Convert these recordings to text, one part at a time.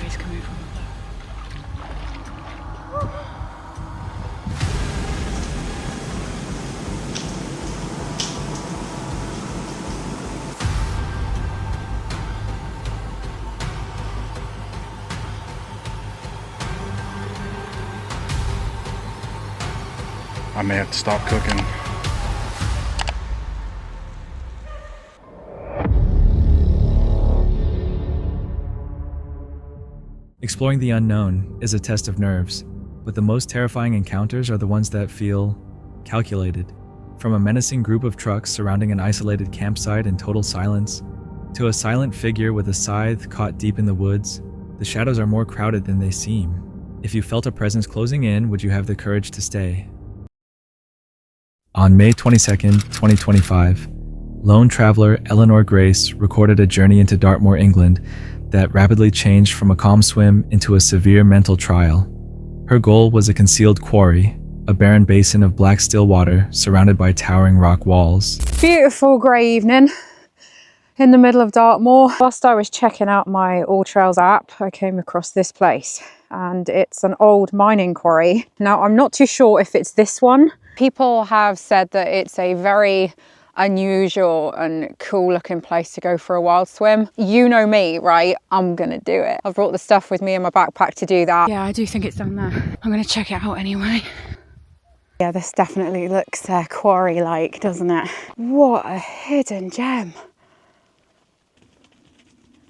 noise coming from up there. I may have to stop cooking. Exploring the unknown is a test of nerves, but the most terrifying encounters are the ones that feel calculated. From a menacing group of trucks surrounding an isolated campsite in total silence, to a silent figure with a scythe caught deep in the woods, the shadows are more crowded than they seem. If you felt a presence closing in, would you have the courage to stay? On May 22nd, 2025, lone traveler Eleanor Grace recorded a journey into Dartmoor, England that rapidly changed from a calm swim into a severe mental trial. Her goal was a concealed quarry, a barren basin of black still water surrounded by towering rock walls. Beautiful grey evening in the middle of Dartmoor. Whilst I was checking out my All Trails app, I came across this place, and it's an old mining quarry. Now, I'm not too sure if it's this one. People have said that it's a very unusual and cool looking place to go for a wild swim. You know me, right? I'm gonna do it. I've brought the stuff with me in my backpack to do that. Yeah, I do think it's down there. I'm gonna check it out anyway. Yeah, this definitely looks quarry-like, doesn't it? What a hidden gem.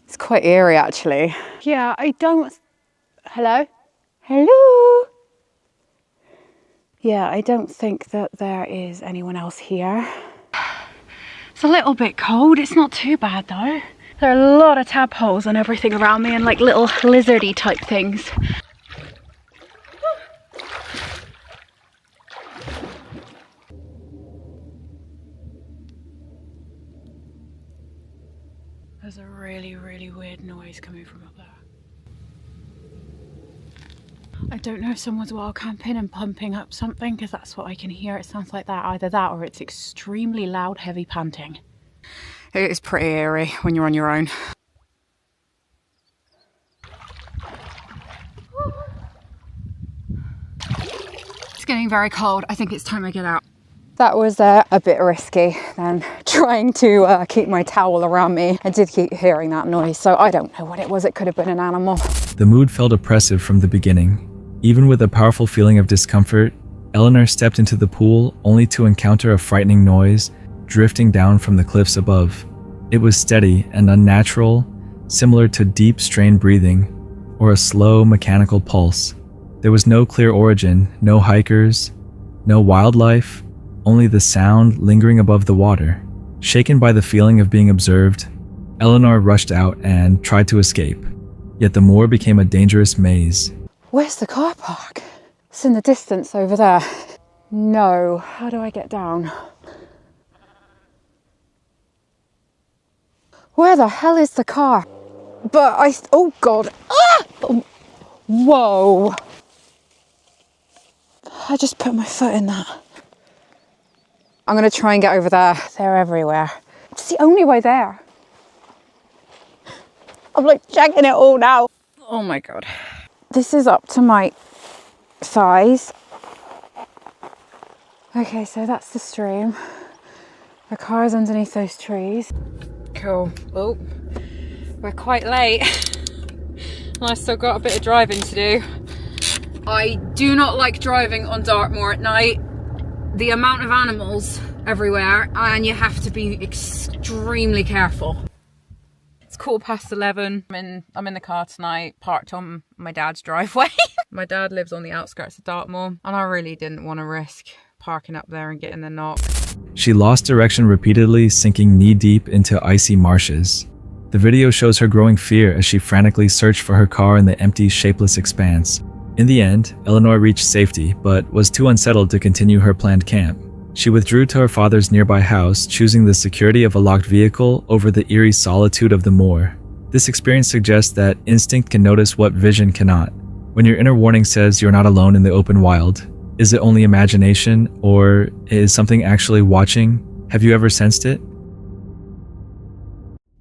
It's quite eerie, actually. Yeah, I don't... Hello? Hello? Yeah, I don't think that there is anyone else here. It's a little bit cold. It's not too bad though. There are a lot of tadpoles and everything around me, and like little lizardy type things. There's a really, really weird noise coming from up there. I don't know if someone's wild camping and pumping up something, because that's what I can hear. It sounds like that, either that or it's extremely loud, heavy panting. It is pretty eerie when you're on your own. It's getting very cold. I think it's time I get out. That was a bit risky then, trying to keep my towel around me. I did keep hearing that noise, so I don't know what it was. It could have been an animal. The mood felt oppressive from the beginning. Even with a powerful feeling of discomfort, Eleanor stepped into the pool only to encounter a frightening noise drifting down from the cliffs above. It was steady and unnatural, similar to deep strained breathing or a slow mechanical pulse. There was no clear origin, no hikers, no wildlife, only the sound lingering above the water. Shaken by the feeling of being observed, Eleanor rushed out and tried to escape. Yet the moor became a dangerous maze. Where's the car park? It's in the distance over there. No, how do I get down? Where the hell is the car? Oh God. Ah! Oh. Whoa. I just put my foot in that. I'm gonna try and get over there. They're everywhere. It's the only way there. I'm like checking it all now. Oh my God. This is up to my thighs. Okay, so that's the stream. The car is underneath those trees. Cool. Oh, we're quite late. And I've still got a bit of driving to do. I do not like driving on Dartmoor at night. The amount of animals everywhere, and you have to be extremely careful. It's 11:15. I'm in the car tonight, parked on my dad's driveway. My dad lives on the outskirts of Dartmoor, and I really didn't want to risk parking up there and getting the knock. She lost direction repeatedly, sinking knee-deep into icy marshes. The video shows her growing fear as she frantically searched for her car in the empty, shapeless expanse. In the end, Eleanor reached safety, but was too unsettled to continue her planned camp. She withdrew to her father's nearby house, choosing the security of a locked vehicle over the eerie solitude of the moor. This experience suggests that instinct can notice what vision cannot. When your inner warning says you're not alone in the open wild, is it only imagination, or is something actually watching? Have you ever sensed it?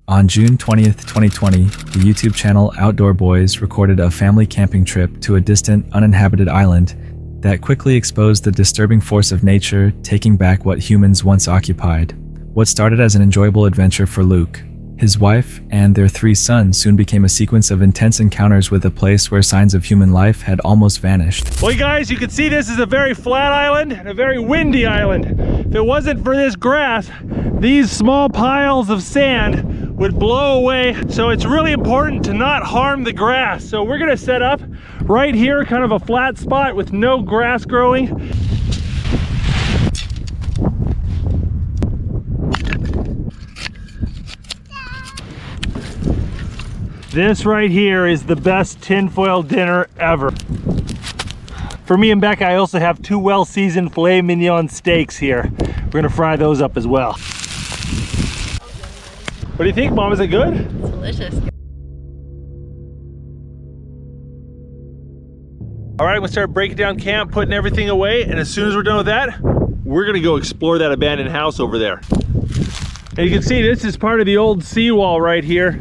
On June 20th, 2020, the YouTube channel Outdoor Boys recorded a family camping trip to a distant, uninhabited island that quickly exposed the disturbing force of nature taking back what humans once occupied. What started as an enjoyable adventure for Luke, his wife, and their 3 sons soon became a sequence of intense encounters with a place where signs of human life had almost vanished. Well, guys, you can see this is a very flat island and a very windy island. If it wasn't for this grass, these small piles of sand would blow away. So it's really important to not harm the grass. So we're gonna set up right here, kind of a flat spot with no grass growing. This right here is the best tinfoil dinner ever. For me and Becca, I also have 2 well-seasoned filet mignon steaks here. We're gonna fry those up as well. What do you think, Mom? Is it good? It's delicious. All right, we'll start breaking down camp, putting everything away, and as soon as we're done with that, we're gonna go explore that abandoned house over there. And you can see this is part of the old seawall right here.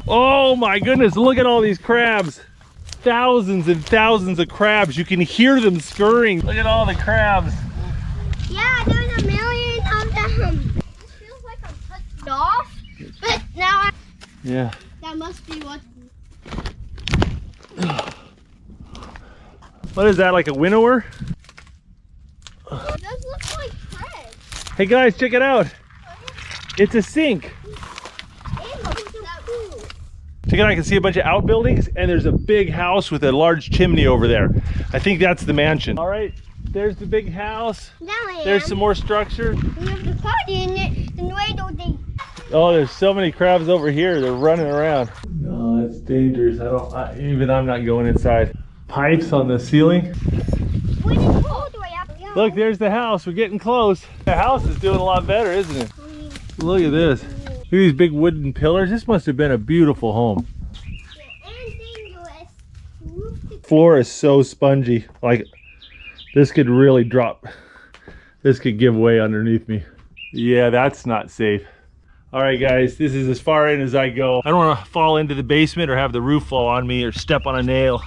Oh my goodness, look at all these crabs. Thousands and thousands of crabs. You can hear them scurrying. Look at all the crabs. Yeah, there's a million of them. It feels like I'm touched off, but now Yeah. that must be what. What is that, like a winnower? It does look like crabs. Hey guys, check it out. It's a sink. Check it out, I can see a bunch of outbuildings and there's a big house with a large chimney over there. I think that's the mansion. All right, there's the big house. There's some more structure. We have the party in it, and why don't they? Oh, there's so many crabs over here. They're running around. No, it's dangerous. Even I'm not going inside. Pipes on the ceiling. Wait, it's all the way up. Yeah. Look, there's the house. We're getting close. The house is doing a lot better, isn't it? Look at this. Look at these big wooden pillars. This must have been a beautiful home. Floor is so spongy. Like, this could really drop. This could give way underneath me. Yeah, that's not safe. All right, guys, this is as far in as I go. I don't want to fall into the basement or have the roof fall on me or step on a nail.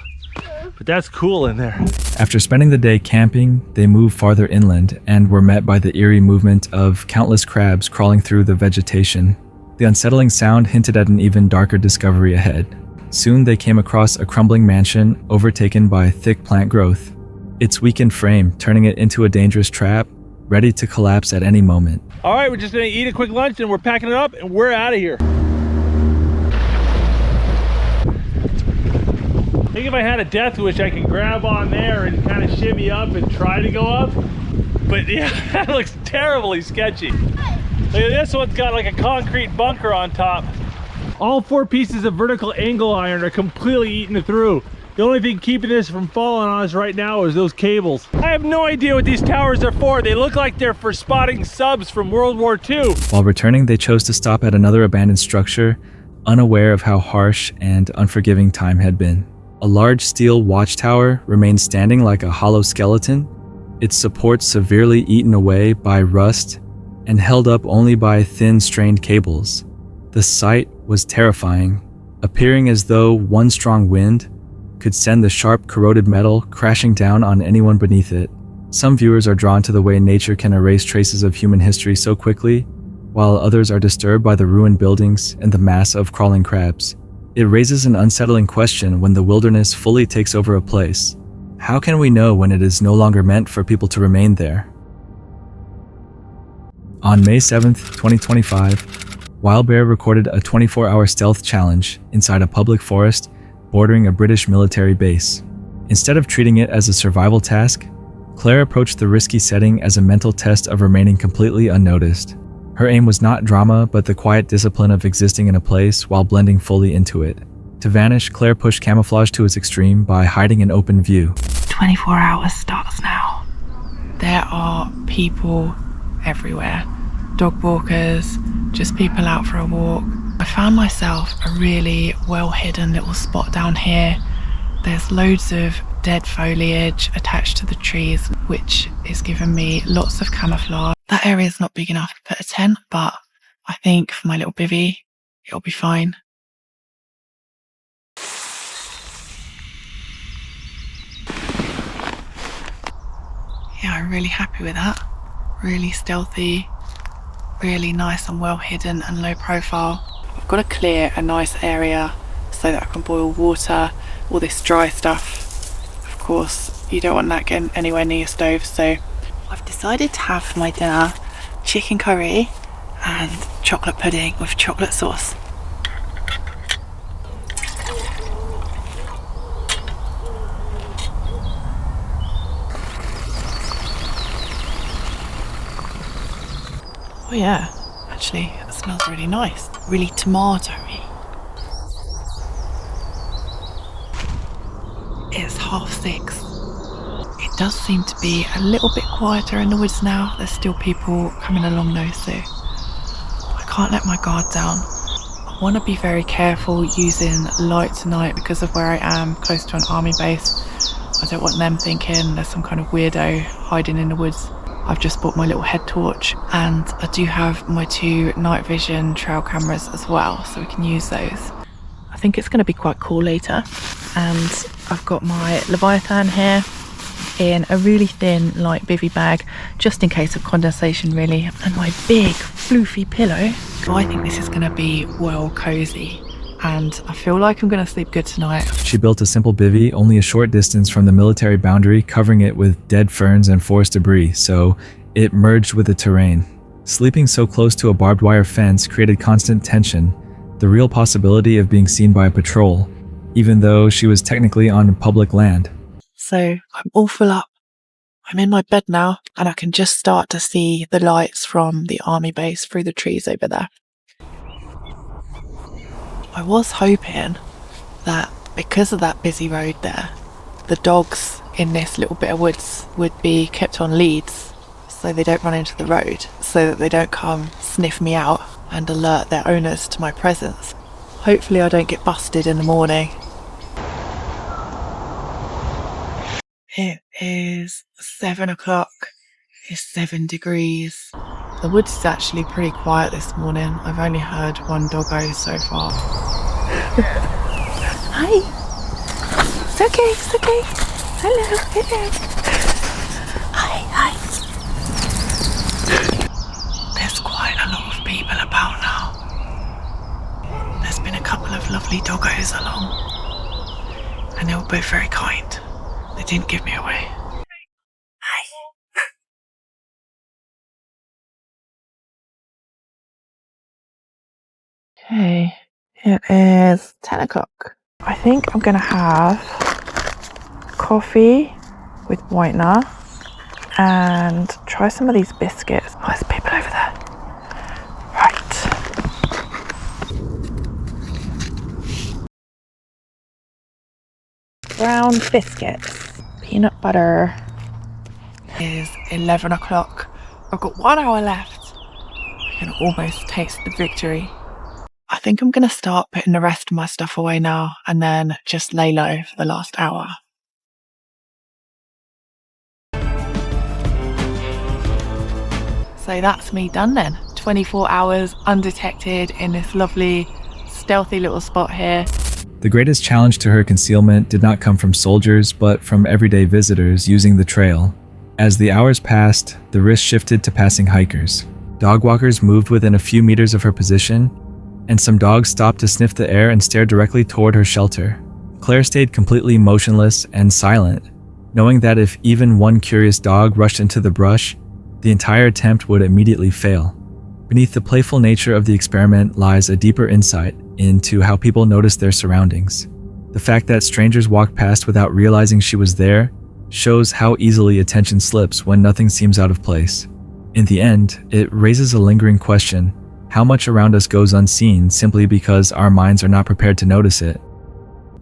But that's cool in there. After spending the day camping, they moved farther inland and were met by the eerie movement of countless crabs crawling through the vegetation. The unsettling sound hinted at an even darker discovery ahead. Soon they came across a crumbling mansion overtaken by thick plant growth, its weakened frame turning it into a dangerous trap, ready to collapse at any moment. All right, we're just gonna eat a quick lunch and we're packing it up and we're out of here. I think if I had a death wish, I could grab on there and kind of shimmy up and try to go up. But yeah, that looks terribly sketchy. Look at this one's got like a concrete bunker on top. All 4 pieces of vertical angle iron are completely eaten it through. The only thing keeping this from falling on us right now is those cables. I have no idea what these towers are for. They look like they're for spotting subs from World War II. While returning, they chose to stop at another abandoned structure, unaware of how harsh and unforgiving time had been. A large steel watchtower remained standing like a hollow skeleton, its supports severely eaten away by rust and held up only by thin, strained cables. The sight was terrifying, appearing as though one strong wind could send the sharp, corroded metal crashing down on anyone beneath it. Some viewers are drawn to the way nature can erase traces of human history so quickly, while others are disturbed by the ruined buildings and the mass of crawling crabs. It raises an unsettling question when the wilderness fully takes over a place. How can we know when it is no longer meant for people to remain there? On May 7th, 2025, Wild Bear recorded a 24-hour stealth challenge inside a public forest bordering a British military base. Instead of treating it as a survival task, Claire approached the risky setting as a mental test of remaining completely unnoticed. Her aim was not drama, but the quiet discipline of existing in a place while blending fully into it. To vanish, Claire pushed camouflage to its extreme by hiding in open view. 24 hours starts now. There are people everywhere. Dog walkers, just people out for a walk. I found myself a really well-hidden little spot down here. There's loads of dead foliage attached to the trees, which is giving me lots of camouflage. That area is not big enough to put a tent, but I think for my little bivvy, It'll be fine. Yeah, I'm really happy with that. Really stealthy, really nice and well hidden and low profile. I've got to clear a nice area so that I can boil water, all this dry stuff. Of course, you don't want that getting anywhere near your stove, so I've decided to have for my dinner chicken curry and chocolate pudding with chocolate sauce. Oh yeah, actually it smells really nice, really tomatoey. It's 6:30. It does seem to be a little bit quieter in the woods now. There's still people coming along though, so I can't let my guard down. I want to be very careful using light tonight because of where I am, close to an army base. I don't want them thinking there's some kind of weirdo hiding in the woods. I've just bought my little head torch, and I do have my 2 night vision trail cameras as well, so we can use those. I think it's going to be quite cool later. And I've got my Leviathan here in a really thin light bivvy bag, just in case of condensation really, and my big floofy pillow. So I think this is going to be well cozy, and I feel like I'm going to sleep good tonight. She built a simple bivvy only a short distance from the military boundary, covering it with dead ferns and forest debris, so it merged with the terrain. Sleeping so close to a barbed wire fence created constant tension, the real possibility of being seen by a patrol, even though she was technically on public land. So I'm all full up. I'm in my bed now, and I can just start to see the lights from the army base through the trees over there. I was hoping that because of that busy road there, the dogs in this little bit of woods would be kept on leads so they don't run into the road, so that they don't come sniff me out and alert their owners to my presence. Hopefully I don't get busted in the morning. It is 7 o'clock. It's 7 degrees. The woods is actually pretty quiet this morning. I've only heard one doggo so far. Hi. It's okay, it's okay. Hello, hello. Hi. There's quite a lot of people about now. There's been a couple of lovely doggos along, and they were both very kind. They didn't give me away. Hi. Okay, it is 10 o'clock. I think I'm gonna have coffee with whitener and try some of these biscuits. Oh, there's people over there. Right. Brown biscuits, peanut butter. It is 11 o'clock. I've got 1 hour left. I can almost taste the victory. I think I'm going to start putting the rest of my stuff away now and then just lay low for the last hour. So that's me done then. 24 hours undetected in this lovely, stealthy little spot here. The greatest challenge to her concealment did not come from soldiers, but from everyday visitors using the trail. As the hours passed, the risk shifted to passing hikers. Dog walkers moved within a few meters of her position, and some dogs stopped to sniff the air and stare directly toward her shelter. Claire stayed completely motionless and silent, knowing that if even one curious dog rushed into the brush, the entire attempt would immediately fail. Beneath the playful nature of the experiment lies a deeper insight into how people notice their surroundings. The fact that strangers walked past without realizing she was there shows how easily attention slips when nothing seems out of place. In the end, it raises a lingering question: how much around us goes unseen simply because our minds are not prepared to notice it?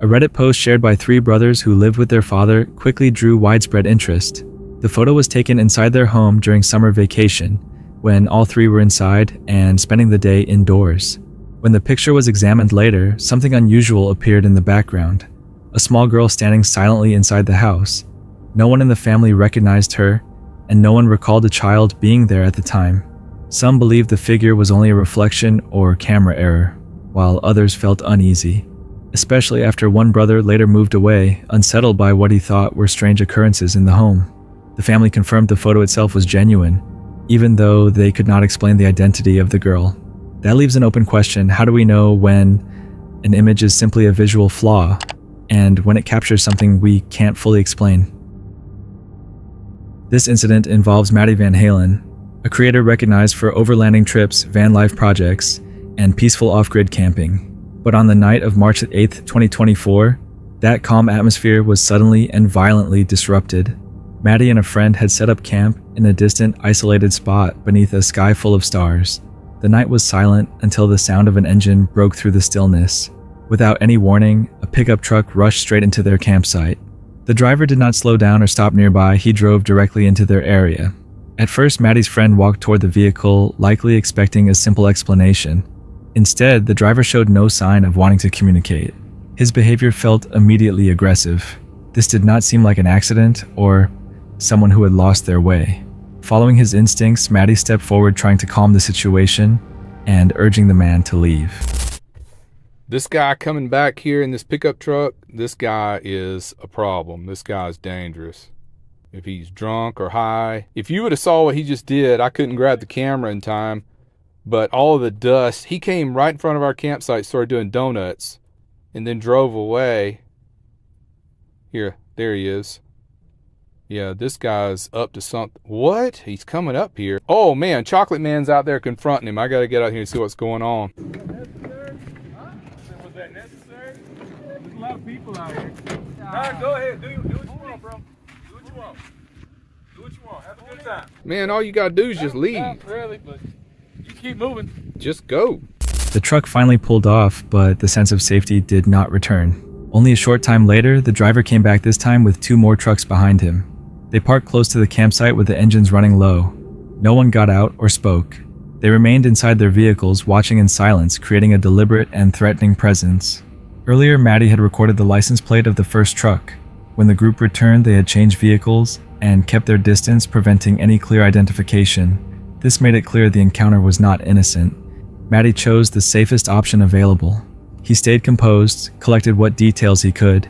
A Reddit post shared by 3 brothers who lived with their father quickly drew widespread interest. The photo was taken inside their home during summer vacation, when all 3 were inside and spending the day indoors. When the picture was examined later, something unusual appeared in the background. A small girl standing silently inside the house. No one in the family recognized her, and no one recalled a child being there at the time. Some believed the figure was only a reflection or camera error, while others felt uneasy, especially after one brother later moved away, unsettled by what he thought were strange occurrences in the home. The family confirmed the photo itself was genuine, even though they could not explain the identity of the girl. That leaves an open question: how do we know when an image is simply a visual flaw, and when it captures something we can't fully explain? This incident involves Maddie Van Halen, a creator recognized for overlanding trips, van life projects, and peaceful off-grid camping. But on the night of March 8th, 2024, that calm atmosphere was suddenly and violently disrupted. Maddie and a friend had set up camp in a distant, isolated spot beneath a sky full of stars. The night was silent until the sound of an engine broke through the stillness. Without any warning, a pickup truck rushed straight into their campsite. The driver did not slow down or stop nearby, he drove directly into their area. At first, Maddie's friend walked toward the vehicle, likely expecting a simple explanation. Instead, the driver showed no sign of wanting to communicate. His behavior felt immediately aggressive. This did not seem like an accident or someone who had lost their way. Following his instincts, Maddie stepped forward, trying to calm the situation and urging the man to leave. This guy coming back here in this pickup truck, this guy is a problem. This guy's dangerous. If he's drunk or high. If you would have saw what he just did, I couldn't grab the camera in time, but all of the dust, he came right in front of our campsite, started doing donuts, and then drove away. Here, there he is. Yeah, this guy's up to something. What? He's coming up here. Oh man, Chocolate Man's out there confronting him. I gotta get out here and see what's going on. Was that necessary? There's a lot of people out here. Alright, go ahead. Do what you want, bro. Do what you want. Do what you want. Have a good time. Man, all you gotta do is just leave. Not really, but you keep moving. Just go. The truck finally pulled off, but the sense of safety did not return. Only a short time later, the driver came back, this time with 2 more trucks behind him. They parked close to the campsite with the engines running low. No one got out or spoke. They remained inside their vehicles, watching in silence, creating a deliberate and threatening presence. Earlier, Maddie had recorded the license plate of the first truck. When the group returned, they had changed vehicles and kept their distance, preventing any clear identification. This made it clear the encounter was not innocent. Maddie chose the safest option available. He stayed composed, collected what details he could,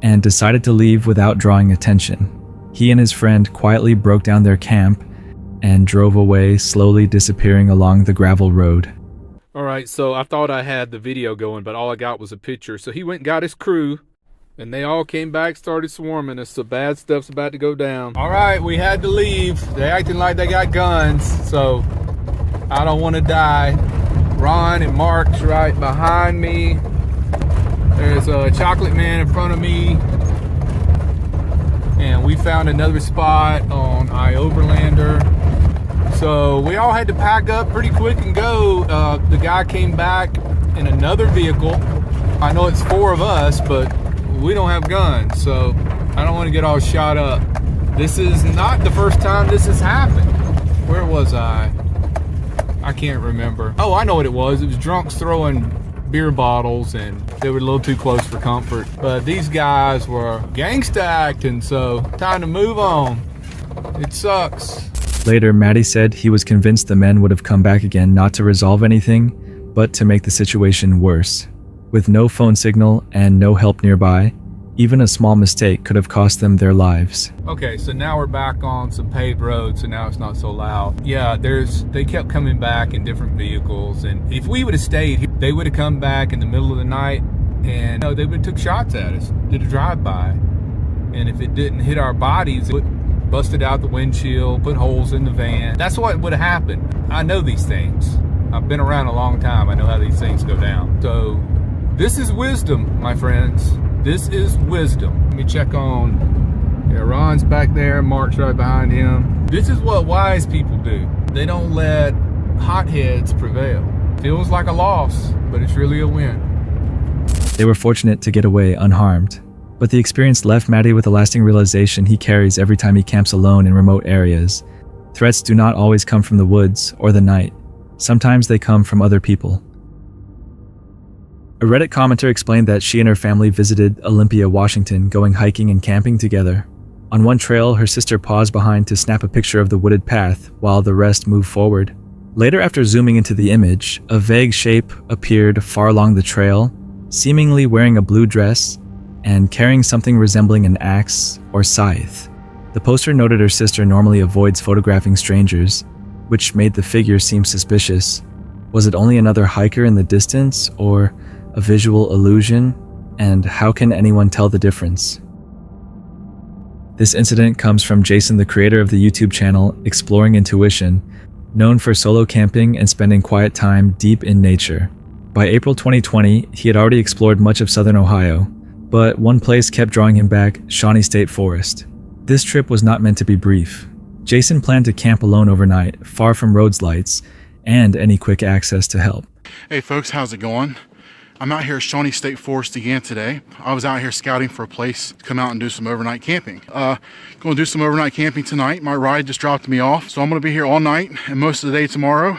and decided to leave without drawing attention. He and his friend quietly broke down their camp and drove away, slowly disappearing along the gravel road. All right, so I thought I had the video going, but all I got was a picture. So he went and got his crew, and they all came back, started swarming us. So bad stuff's about to go down. All right, we had to leave. They acting like they got guns, so I don't want to die. Ron and Mark's right behind me. There's a Chocolate Man in front of me. And we found another spot on iOverlander. So we all had to pack up pretty quick and go. The guy came back in another vehicle. I know it's 4 of us, but we don't have guns, so I don't want to get all shot up. This is not the first time this has happened. Where was I? I can't remember. Oh, I know what it was. It was drunks throwing beer bottles, and they were a little too close for comfort. But these guys were gangsta acting, so time to move on. It sucks. Later, Maddie said he was convinced the men would have come back again, not to resolve anything, but to make the situation worse. With no phone signal and no help nearby, even a small mistake could have cost them their lives. Okay, so now we're back on some paved roads, so now it's not so loud. Yeah, they kept coming back in different vehicles, and if we would have stayed here, they would have come back in the middle of the night, and they would have took shots at us, did a drive-by. And if it didn't hit our bodies, it would busted out the windshield, put holes in the van. That's what would have happened. I know these things. I've been around a long time. I know how these things go down. So this is wisdom, my friends. This is wisdom. Let me check on, Ron's back there, Mark's right behind him. This is what wise people do. They don't let hotheads prevail. Feels like a loss, but it's really a win. They were fortunate to get away unharmed, but the experience left Maddie with a lasting realization he carries every time he camps alone in remote areas. Threats do not always come from the woods or the night. Sometimes they come from other people. A Reddit commenter explained that she and her family visited Olympia, Washington, going hiking and camping together. On one trail, her sister paused behind to snap a picture of the wooded path while the rest moved forward. Later, after zooming into the image, a vague shape appeared far along the trail, seemingly wearing a blue dress and carrying something resembling an axe or scythe. The poster noted her sister normally avoids photographing strangers, which made the figure seem suspicious. Was it only another hiker in the distance, or a visual illusion? And how can anyone tell the difference? This incident comes from Jason, the creator of the YouTube channel Exploring Intuition, known for solo camping and spending quiet time deep in nature. By April 2020, he had already explored much of southern Ohio, but one place kept drawing him back: Shauny State Forest. This trip was not meant to be brief. Jason planned to camp alone overnight, far from roads, lights, and any quick access to help. Hey folks, how's it going? I'm out here at Shauny State Forest again today. I was out here scouting for a place to come out and do some overnight camping. Going to do some overnight camping tonight. My ride just dropped me off, so I'm going to be here all night and most of the day tomorrow.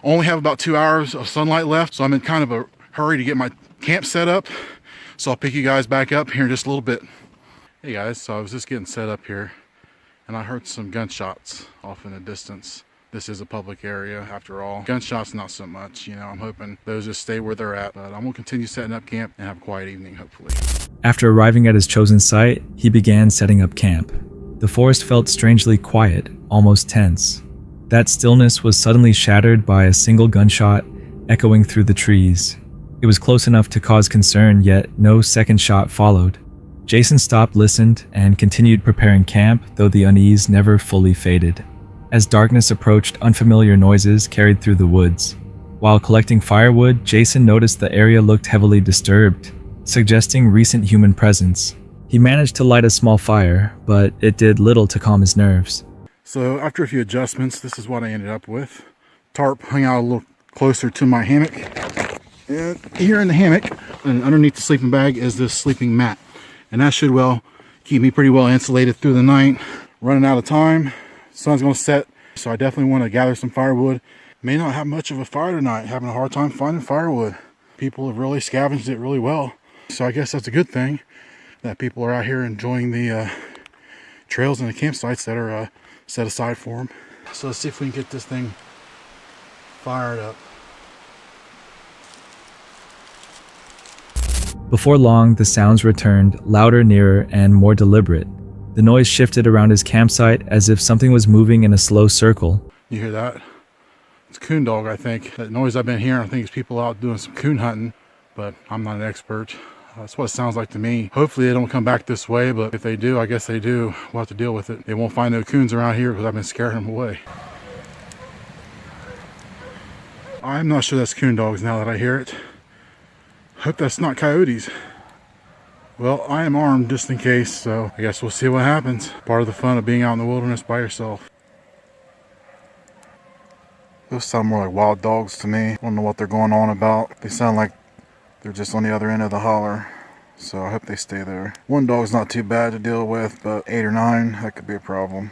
Only have about 2 hours of sunlight left, so I'm in kind of a hurry to get my camp set up. So I'll pick you guys back up here in just a little bit. Hey guys, so I was just getting set up here and I heard some gunshots off in the distance. This is a public area after all. Gunshots, not so much, you know. I'm hoping those just stay where they're at, but I'm gonna continue setting up camp and have a quiet evening, hopefully. After arriving at his chosen site, he began setting up camp. The forest felt strangely quiet, almost tense. That stillness was suddenly shattered by a single gunshot echoing through the trees. It was close enough to cause concern, yet no second shot followed. Jason stopped, listened, and continued preparing camp, though the unease never fully faded. As darkness approached, unfamiliar noises carried through the woods. While collecting firewood, Jason noticed the area looked heavily disturbed, suggesting recent human presence. He managed to light a small fire, but it did little to calm his nerves. So after a few adjustments, this is what I ended up with. Tarp hung out a little closer to my hammock. And here in the hammock, and underneath the sleeping bag, is this sleeping mat. And that should keep me pretty well insulated through the night. Running out of time. Sun's gonna set, so I definitely want to gather some firewood. May not have much of a fire tonight, having a hard time finding firewood. People have really scavenged it really well. So I guess that's a good thing that people are out here enjoying the trails and the campsites that are set aside for them. So let's see if we can get this thing fired up. Before long, the sounds returned, louder, nearer, and more deliberate. The noise shifted around his campsite as if something was moving in a slow circle. You hear that? It's a coon dog, I think. That noise I've been hearing, I think it's people out doing some coon hunting, but I'm not an expert. That's what it sounds like to me. Hopefully they don't come back this way, but if they do, I guess they do. We'll have to deal with it. They won't find no coons around here because I've been scaring them away. I'm not sure that's coon dogs now that I hear it. Hope that's not coyotes. Well, I am armed just in case, so I guess we'll see what happens. Part of the fun of being out in the wilderness by yourself. Those sound more like wild dogs to me. I don't know what they're going on about. They sound like they're just on the other end of the holler, so I hope they stay there. One dog's not too bad to deal with, but 8 or 9, that could be a problem.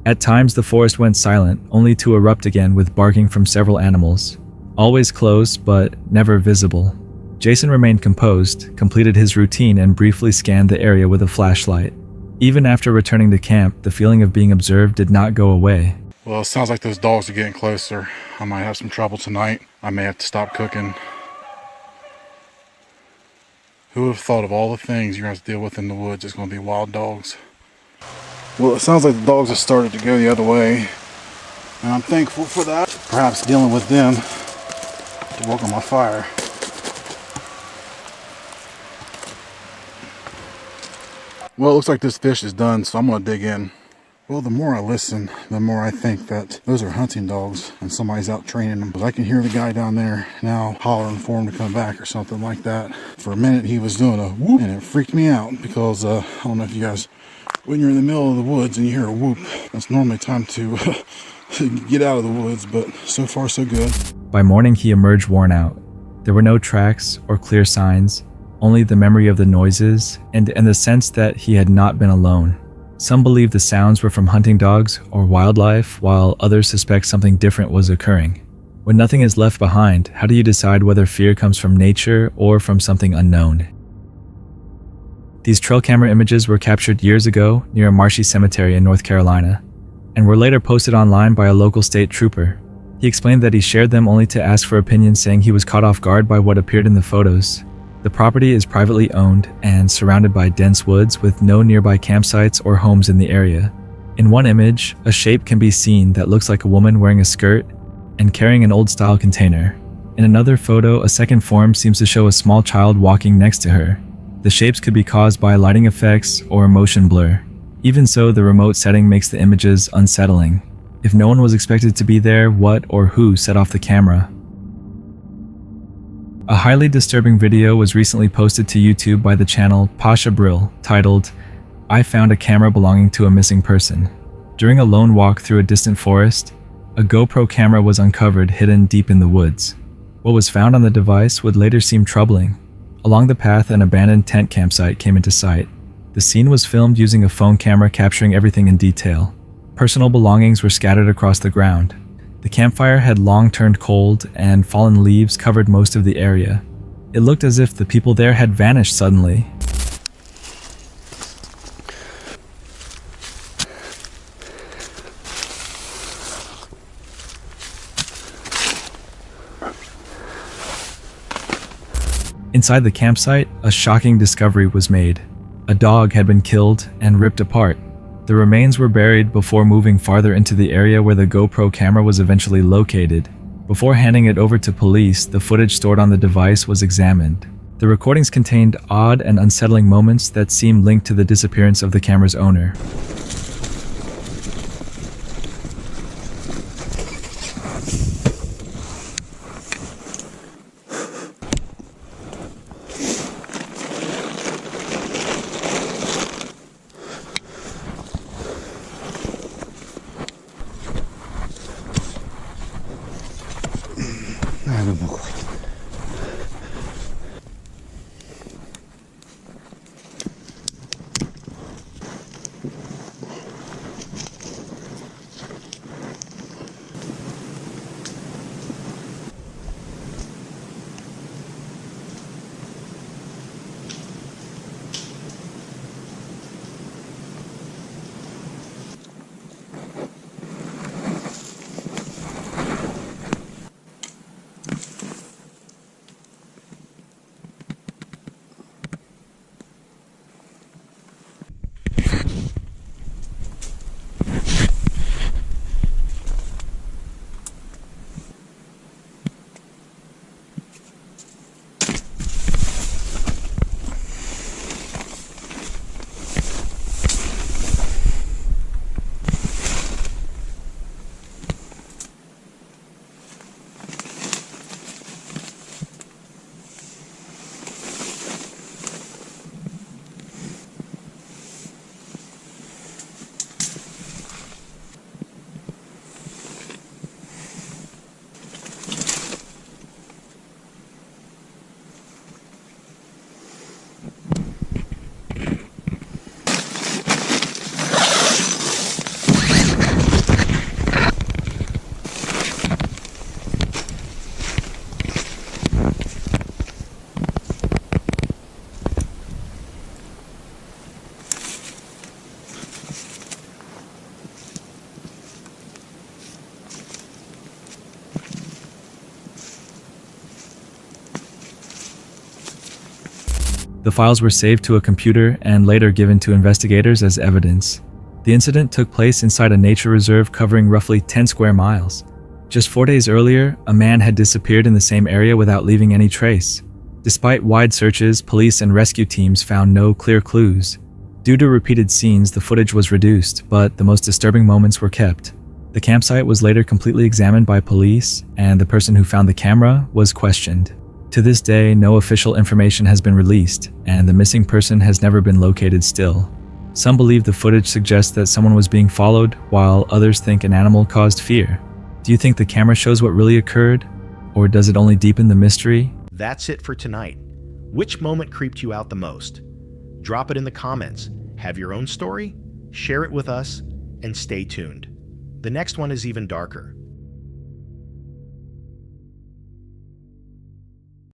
At times, the forest went silent, only to erupt again with barking from several animals. Always close, but never visible. Jason remained composed, completed his routine, and briefly scanned the area with a flashlight. Even after returning to camp, the feeling of being observed did not go away. Well, it sounds like those dogs are getting closer. I might have some trouble tonight. I may have to stop cooking. Who would have thought of all the things you're going to have to deal with in the woods? It's going to be wild dogs. Well, it sounds like the dogs have started to go the other way, and I'm thankful for that. Perhaps dealing with them to work on my fire. Well, it looks like this fish is done, so I'm going to dig in. Well, the more I listen, the more I think that those are hunting dogs and somebody's out training them. But I can hear the guy down there now hollering for him to come back or something like that. For a minute, he was doing a whoop, and it freaked me out because I don't know if you guys, when you're in the middle of the woods and you hear a whoop, that's normally time to get out of the woods, but so far so good. By morning, he emerged worn out. There were no tracks or clear signs, only the memory of the noises and the sense that he had not been alone. Some believe the sounds were from hunting dogs or wildlife, while others suspect something different was occurring. When nothing is left behind, how do you decide whether fear comes from nature or from something unknown? These trail camera images were captured years ago near a marshy cemetery in North Carolina, and were later posted online by a local state trooper. He explained that he shared them only to ask for opinions, saying he was caught off guard by what appeared in the photos. The property is privately owned and surrounded by dense woods with no nearby campsites or homes in the area. In one image, a shape can be seen that looks like a woman wearing a skirt and carrying an old-style container. In another photo, a second form seems to show a small child walking next to her. The shapes could be caused by lighting effects or motion blur. Even so, the remote setting makes the images unsettling. If no one was expected to be there, what or who set off the camera? A highly disturbing video was recently posted to YouTube by the channel Pasha Brill, titled, "I found a camera belonging to a missing person." During a lone walk through a distant forest, a GoPro camera was uncovered hidden deep in the woods. What was found on the device would later seem troubling. Along the path, an abandoned tent campsite came into sight. The scene was filmed using a phone camera, capturing everything in detail. Personal belongings were scattered across the ground. The campfire had long turned cold, and fallen leaves covered most of the area. It looked as if the people there had vanished suddenly. Inside the campsite, a shocking discovery was made. A dog had been killed and ripped apart. The remains were buried before moving farther into the area where the GoPro camera was eventually located. Before handing it over to police, the footage stored on the device was examined. The recordings contained odd and unsettling moments that seemed linked to the disappearance of the camera's owner. The files were saved to a computer and later given to investigators as evidence. The incident took place inside a nature reserve covering roughly 10 square miles. Just 4 days earlier, a man had disappeared in the same area without leaving any trace. Despite wide searches, police and rescue teams found no clear clues. Due to repeated scenes, the footage was reduced, but the most disturbing moments were kept. The campsite was later completely examined by police, and the person who found the camera was questioned. To this day, no official information has been released, and the missing person has never been located still. Some believe the footage suggests that someone was being followed, while others think an animal caused fear. Do you think the camera shows what really occurred, or does it only deepen the mystery? That's it for tonight. Which moment creeped you out the most? Drop it in the comments. Have your own story? Share it with us, and stay tuned. The next one is even darker.